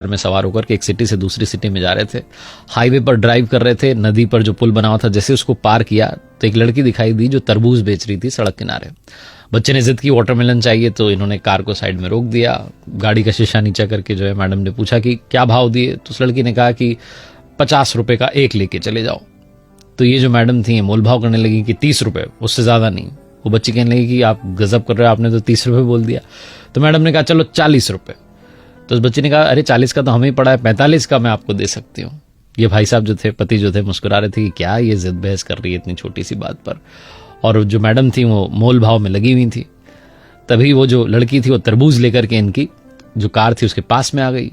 में सवार होकर के एक सिटी से दूसरी सिटी में जा रहे थे। हाईवे पर ड्राइव कर रहे थे। नदी पर जो पुल बना हुआ था, जैसे उसको पार किया तो एक लड़की दिखाई दी जो तरबूज बेच रही थी सड़क किनारे। बच्चे ने जिद की वाटरमेलन चाहिए, तो इन्होंने कार को साइड में रोक दिया। गाड़ी का शीशा नीचा करके जो है मैडम ने पूछा कि क्या भाव दिए, तो उस लड़की ने कहा कि 50 रुपए का एक लेके चले जाओ। तो ये जो मैडम थी मोल भाव करने लगी कि 30 रुपए, उससे ज्यादा नहीं। वो बच्ची कहने लगी कि आप गजब कर रहे हो, आपने तो 30 रुपए बोल दिया। तो मैडम ने कहा चलो 40 रुपए। तो उस बच्चे ने कहा अरे 40 का तो हमें ही पड़ा है, 45 का मैं आपको दे सकती हूँ। ये भाई साहब जो थे, पति जो थे, मुस्कुरा रहे थे कि क्या ये जिद बहस कर रही है इतनी छोटी सी बात पर। और जो मैडम थी वो मोल भाव में लगी हुई थी। तभी वो जो लड़की थी वो तरबूज लेकर के इनकी जो कार थी उसके पास में आ गई,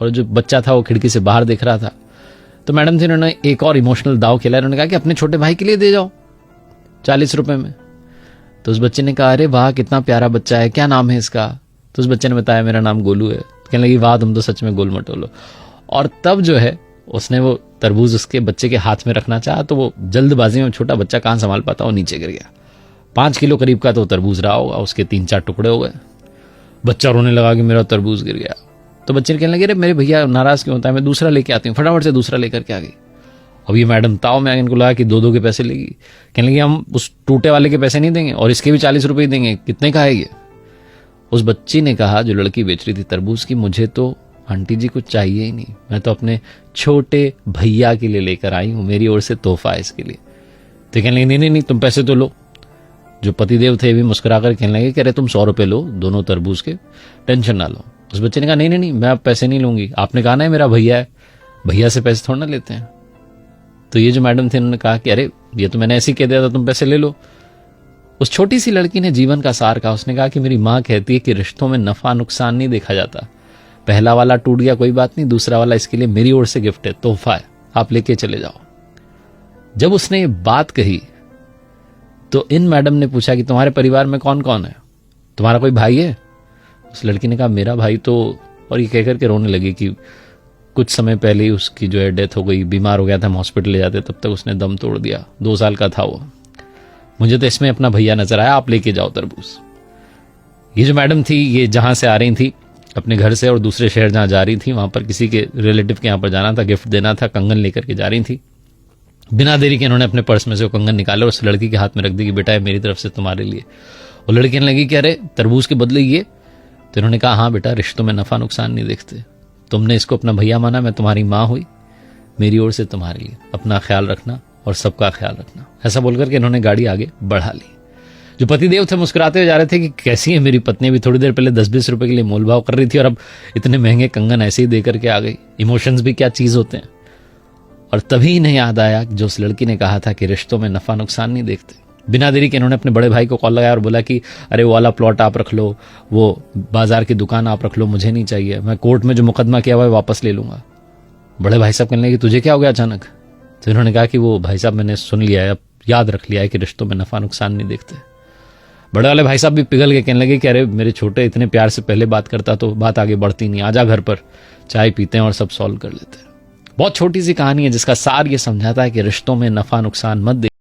और जो बच्चा था वो खिड़की से बाहर देख रहा था। तो मैडम थी, उन्होंने एक और इमोशनल दाव खेला। उन्होंने कहा कि अपने छोटे भाई के लिए दे जाओ 40 रुपए में। तो उस बच्चे ने कहा अरे वाह कितना प्यारा बच्चा है, क्या नाम है इसका। तो उस बच्चे ने बताया मेरा नाम गोलू है। कहने लगी वाह तुम तो सच में गोल मटोलो। और तब जो है उसने वो तरबूज उसके बच्चे के हाथ में रखना चाहा, तो वो जल्दबाजी में, छोटा बच्चा कहां संभाल पाता, वो नीचे गिर गया। 5 किलो करीब का तो तरबूज रहा होगा, उसके 3-4 टुकड़े हो गए। बच्चा रोने लगा कि मेरा तरबूज गिर गया। तो बच्चे ने कहने लगे अरे मेरे भैया नाराज क्यों होता है, मैं दूसरा लेके आती हूँ। फटाफट से दूसरा लेकर के आ गई। अब ये मैडम ताव में इनको लगा कि 2-2 के पैसे लेगी। कहने लगी हम उस टूटे वाले के पैसे नहीं देंगे और इसके भी 40 रुपए देंगे, कितने का है ये। उस बच्ची ने कहा, जो लड़की बेच रही थी तरबूज की, मुझे तो आंटी जी कुछ चाहिए ही नहीं, मैं तो अपने छोटे भैया के लिए लेकर आई हूं, मेरी ओर से तोहफा है इसके लिए। तो कहने लगे नहीं तुम पैसे तो लो। जो पतिदेव थे भी मुस्कुरा कर कहने लगे कि अरे तुम 100 रुपए लो दोनों तरबूज के, टेंशन ना लो। उस बच्चे ने कहा नहीं मैं अब पैसे नहीं लूंगी, आपने कहा ना मेरा भैया है, भैया से पैसे थोड़ा ना लेते हैं। तो ये जो मैडम थे उन्होंने कहा कि अरे ये तो मैंने ऐसे ही कह दिया था, तुम पैसे ले लो। उस छोटी सी लड़की ने जीवन का सार कहा। उसने कहा कि मेरी माँ कहती है कि रिश्तों में नफा नुकसान नहीं देखा जाता। पहला वाला टूट गया कोई बात नहीं, दूसरा वाला इसके लिए मेरी ओर से गिफ्ट है, तोहफा है, आप लेके चले जाओ। जब उसने ये बात कही तो इन मैडम ने पूछा कि तुम्हारे परिवार में कौन कौन है, तुम्हारा कोई भाई है। उस लड़की ने कहा मेरा भाई तो, और ये कहकर के रोने लगी कि कुछ समय पहले ही उसकी जो है डेथ हो गई, बीमार हो गया था, हम हॉस्पिटल ले जाते तब तक उसने दम तोड़ दिया, 2 साल का था वो। मुझे तो इसमें अपना भैया नजर आया, आप लेके जाओ तरबूज। ये जो मैडम थी ये जहां से आ रही थी अपने घर से और दूसरे शहर जहां जा रही थी, वहां पर किसी के रिलेटिव के यहां पर जाना था, गिफ्ट देना था, कंगन लेकर के जा रही थी। बिना देरी के इन्होंने अपने पर्स में से वो कंगन निकाले और उस लड़की के हाथ में रख दी कि बेटा ये मेरी तरफ से तुम्हारे लिए। वो लड़की कहने लगी कि अरे तरबूज के बदले ये। तो इन्होंने कहा हाँ बेटा, रिश्तों में नफा नुकसान नहीं देखते, तुमने इसको अपना भैया माना, मैं तुम्हारी माँ हुई, मेरी ओर से तुम्हारे लिए, अपना ख्याल रखना और सबका ख्याल रखना। ऐसा बोलकर के इन्होंने गाड़ी आगे बढ़ा ली। जो पतिदेव थे मुस्कुराते हुए जा रहे थे कि कैसी है मेरी पत्नी, भी थोड़ी देर पहले 10-20 रुपए के लिए मोलभाव कर रही थी और अब इतने महंगे कंगन ऐसे ही देकर के आ गई। इमोशंस भी क्या चीज होते हैं। और तभी इन्हें याद आया जो उस लड़की ने कहा था कि रिश्तों में नफा नुकसान नहीं देखते। बिना देरी के इन्होंने अपने बड़े भाई को कॉल लगाया और बोला कि अरे वो वाला प्लॉट आप रख लो, वो बाजार की दुकान आप रख लो, मुझे नहीं चाहिए, मैं कोर्ट में जो मुकदमा किया हुआ है वापस ले लूंगा। बड़े भाई साहब कहने लगे तुझे क्या हो गया अचानक। तो इन्होंने कहा कि वो भाई साहब मैंने सुन लिया है, अब याद रख लिया है कि रिश्तों में नफा नुकसान नहीं देखते। बड़े वाले भाई साहब भी पिघल के कहने लगे कि अरे मेरे छोटे इतने प्यार से पहले बात करता तो बात आगे बढ़ती नहीं, आजा घर पर चाय पीते हैं और सब सॉल्व कर लेते हैं। बहुत छोटी सी कहानी है जिसका सार ये समझाता है कि रिश्तों में नफा नुकसान मत